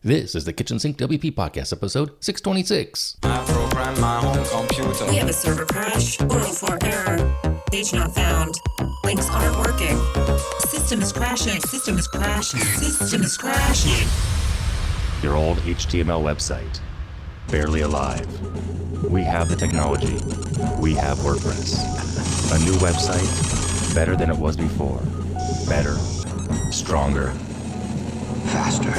This is the Kitchen Sink WP Podcast, episode 626. I program my own computer. We have a server crash, 404 error, page not found, links aren't working, system is crashing, system is crashing, system is crashing. Your old HTML website, barely alive. We have the technology. We have WordPress. A new website, better than it was before. Better, stronger, faster.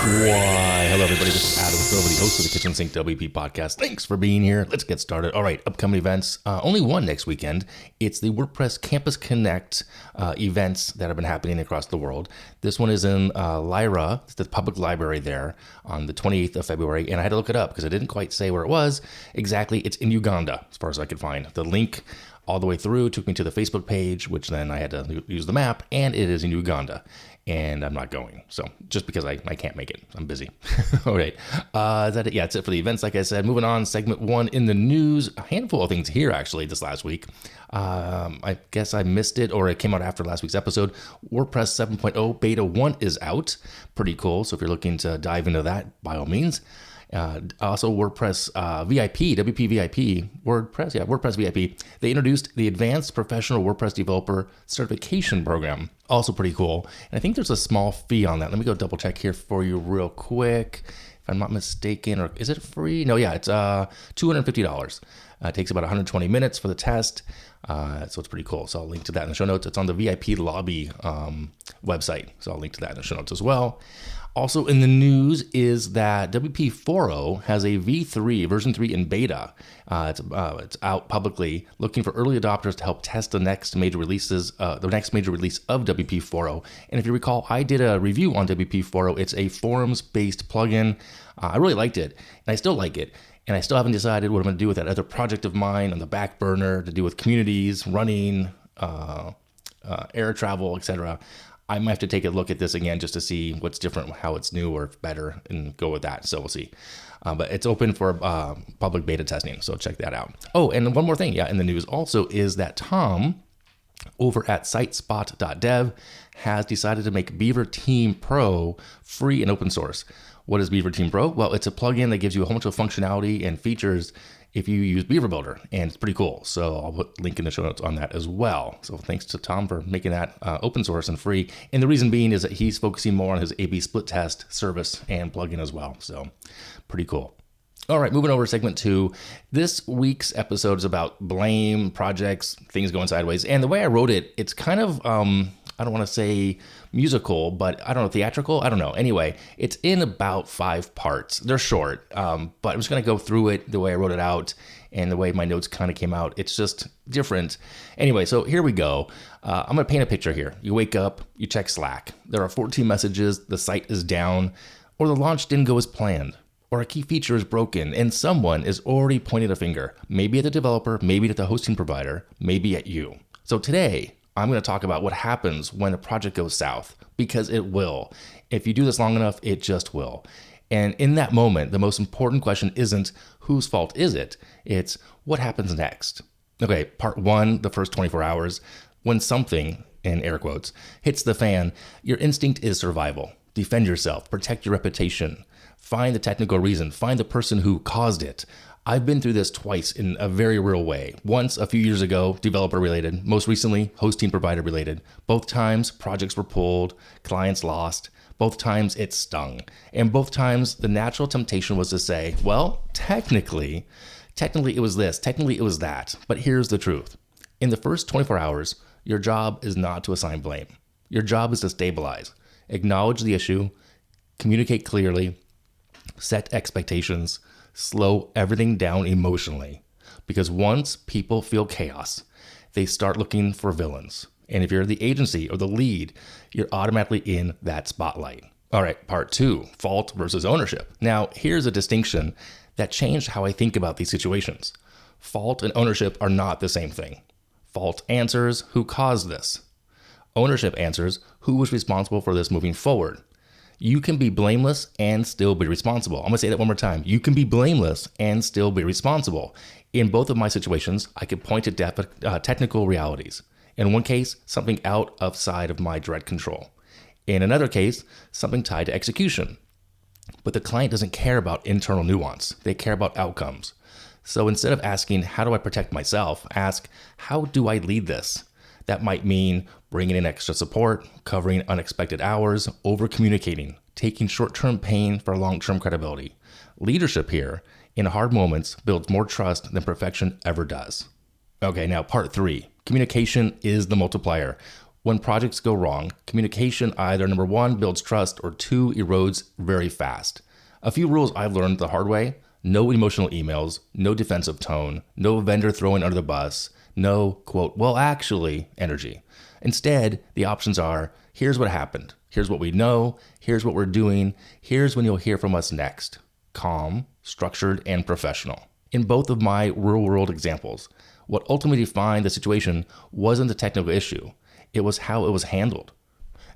Why, hello everybody, this is Adam Silver, the host of the Kitchen Sink WP Podcast. Thanks for being here. Let's get started. All right, upcoming events. Only one next weekend. It's the WordPress Campus Connect events that have been happening across the world. This one is in Lira, it's the public library there, on the 28th of February. And I had to look it up because I didn't quite say where it was exactly. It's in Uganda, as far as I could find. The link all the way through took me to the Facebook page, which then I had to use the map, and it is in Uganda. And I'm not going. So just because I can't make it. I'm busy. All right. Is that it? Yeah, that's it for the events. Like I said, moving on, segment one in the news. A handful of things here, actually, this last week. I guess I missed it, or it came out after last week's episode. WordPress 7.0 Beta 1 is out. Pretty cool. So if you're looking to dive into that, by all means. Also, WordPress VIP, WPVIP, WordPress VIP. They introduced the Advanced Professional WordPress Developer Certification Program. Also pretty cool. And I think there's a small fee on that. Let me go double check here for you real quick. If I'm not mistaken, or is it free? No, yeah, it's $250. It takes about 120 minutes for the test. So it's pretty cool. So I'll link to that in the show notes. It's on the VIP lobby website. So I'll link to that in the show notes as well. Also in the news is that WP Foro has a V3, version 3 in beta. It's out publicly, looking for early adopters to help test the next major release of WP Foro. And if you recall, I did a review on WP Foro. It's a forums-based plugin. I really liked it, and I still like it. And I still haven't decided what I'm going to do with that other project of mine on the back burner to do with communities, running, air travel, etc. I might have to take a look at this again just to see what's different, how it's new or better, and go with that. So we'll see. But it's open for public beta testing, so check that out. Oh, and one more thing, in the news also is that Tom over at Sitespot.dev has decided to make Beaver Team Pro free and open source. What is Beaver Team Pro? Well, it's a plugin that gives you a whole bunch of functionality and features if you use Beaver Builder, and it's pretty cool. So I'll put a link in the show notes on that as well. So thanks to Tom for making that open source and free. And the reason being is that he's focusing more on his A/B split test service and plugin as well. So pretty cool. All right, moving over to segment 2. This week's episode is about blame, projects, things going sideways. And the way I wrote it, it's kind of, I don't want to say musical, but I don't know, theatrical? I don't know. Anyway, it's in about 5 parts. They're short, but I'm just going to go through it the way I wrote it out and the way my notes kind of came out. It's just different. Anyway, so here we go. I'm going to paint a picture here. You wake up, you check Slack. There are 14 messages, the site is down, or the launch didn't go as planned, or a key feature is broken, and someone is already pointing a finger, maybe at the developer, maybe at the hosting provider, maybe at you. So today, I'm going to talk about what happens when a project goes south, because it will. If you do this long enough, it just will. And in that moment, the most important question isn't whose fault is it? It's what happens next. Okay, part 1, the first 24 hours. When something, in air quotes, hits the fan, your instinct is survival. Defend yourself, protect your reputation, find the technical reason, find the person who caused it. I've been through this twice in a very real way. Once, a few years ago, developer related. Most recently, hosting provider related. Both times, projects were pulled, clients lost. Both times, it stung. And both times, the natural temptation was to say, well, technically it was this, technically it was that. But here's the truth. In the first 24 hours, your job is not to assign blame. Your job is to stabilize, acknowledge the issue, communicate clearly, set expectations, slow everything down emotionally. Because once people feel chaos, they start looking for villains. And if you're the agency or the lead, you're automatically in that spotlight. All right, part 2, fault versus ownership. Now, here's a distinction that changed how I think about these situations. Fault and ownership are not the same thing. Fault answers who caused this. Ownership answers who was responsible for this moving forward. You can be blameless and still be responsible. I'm gonna say that one more time. You can be blameless and still be responsible. In both of my situations, I could point to technical realities. In one case, something outside of my direct control. In another case, something tied to execution. But the client doesn't care about internal nuance. They care about outcomes. So instead of asking, how do I protect myself? Ask, how do I lead this? That might mean bringing in extra support, covering unexpected hours, over-communicating, taking short-term pain for long-term credibility. Leadership here, in hard moments, builds more trust than perfection ever does. Okay, now part 3. Communication is the multiplier. When projects go wrong, communication either, number 1, builds trust, or 2, erodes very fast. A few rules I've learned the hard way: no emotional emails, no defensive tone, no vendor throwing under the bus, no, quote, well, actually, energy. Instead, the options are, here's what happened, here's what we know, here's what we're doing, here's when you'll hear from us next. Calm, structured, and professional. In both of my real-world examples, what ultimately defined the situation wasn't the technical issue, it was how it was handled.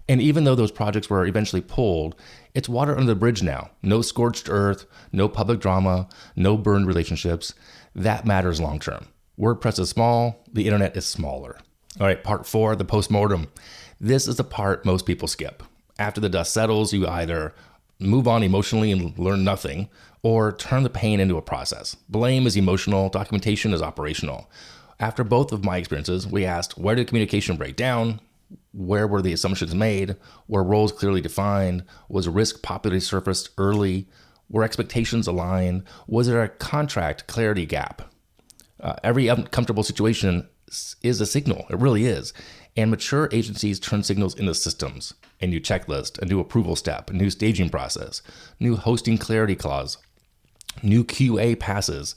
And even though those projects were eventually pulled, it's water under the bridge now. No scorched earth, no public drama, no burned relationships. That matters long-term. WordPress is small, the internet is smaller. All right, part 4, the postmortem. This is the part most people skip. After the dust settles, you either move on emotionally and learn nothing, or turn the pain into a process. Blame is emotional, documentation is operational. After both of my experiences, we asked, where did communication break down? Where were the assumptions made? Were roles clearly defined? Was risk popularly surfaced early? Were expectations aligned? Was there a contract clarity gap? Every uncomfortable situation is a signal. It really is. And mature agencies turn signals into systems. A new checklist, a new approval step, a new staging process, new hosting clarity clause, new QA passes.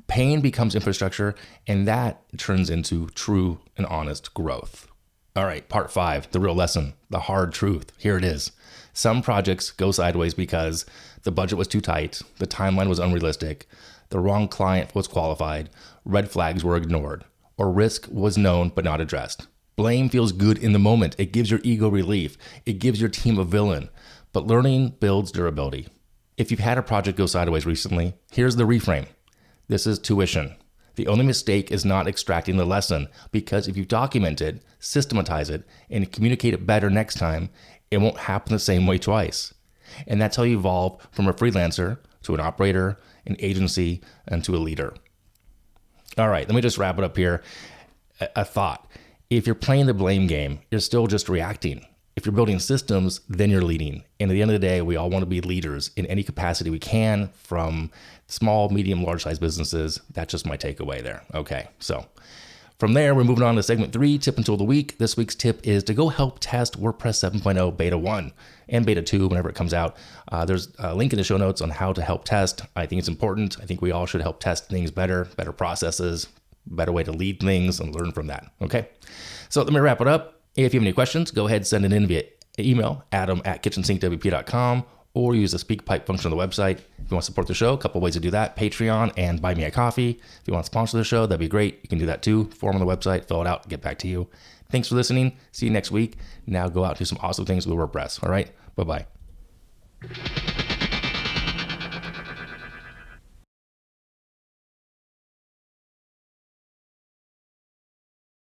Pain becomes infrastructure, and that turns into true and honest growth. All right, part 5, the real lesson, the hard truth. Here it is. Some projects go sideways because the budget was too tight, the timeline was unrealistic, the wrong client was qualified, red flags were ignored, or risk was known but not addressed. Blame feels good in the moment. It gives your ego relief. It gives your team a villain. But learning builds durability. If you've had a project go sideways recently, here's the reframe. This is tuition. The only mistake is not extracting the lesson, because if you document it, systematize it, and communicate it better next time, it won't happen the same way twice. And that's how you evolve from a freelancer to an operator, an agency, and to a leader. All right, let me just wrap it up here. A thought. If you're playing the blame game, you're still just reacting. If you're building systems, then you're leading. And at the end of the day, we all want to be leaders in any capacity we can, from small, medium, large size businesses. That's just my takeaway there. Okay, so from there, we're moving on to segment 3, tip and tool of the week. This week's tip is to go help test WordPress 7.0 Beta 1 and Beta 2 whenever it comes out. There's a link in the show notes on how to help test. I think it's important. I think we all should help test things better processes, better way to lead things, and learn from that. Okay, so let me wrap it up. If you have any questions, go ahead and send it in via email, adam@KitchensinkWP.com, or use the SpeakPipe function on the website. If you want to support the show, a couple ways to do that: Patreon and Buy Me a Coffee. If you want to sponsor the show, that'd be great. You can do that too. Form on the website, fill it out, get back to you. Thanks for listening. See you next week. Now go out and do some awesome things with WordPress. All right, bye-bye.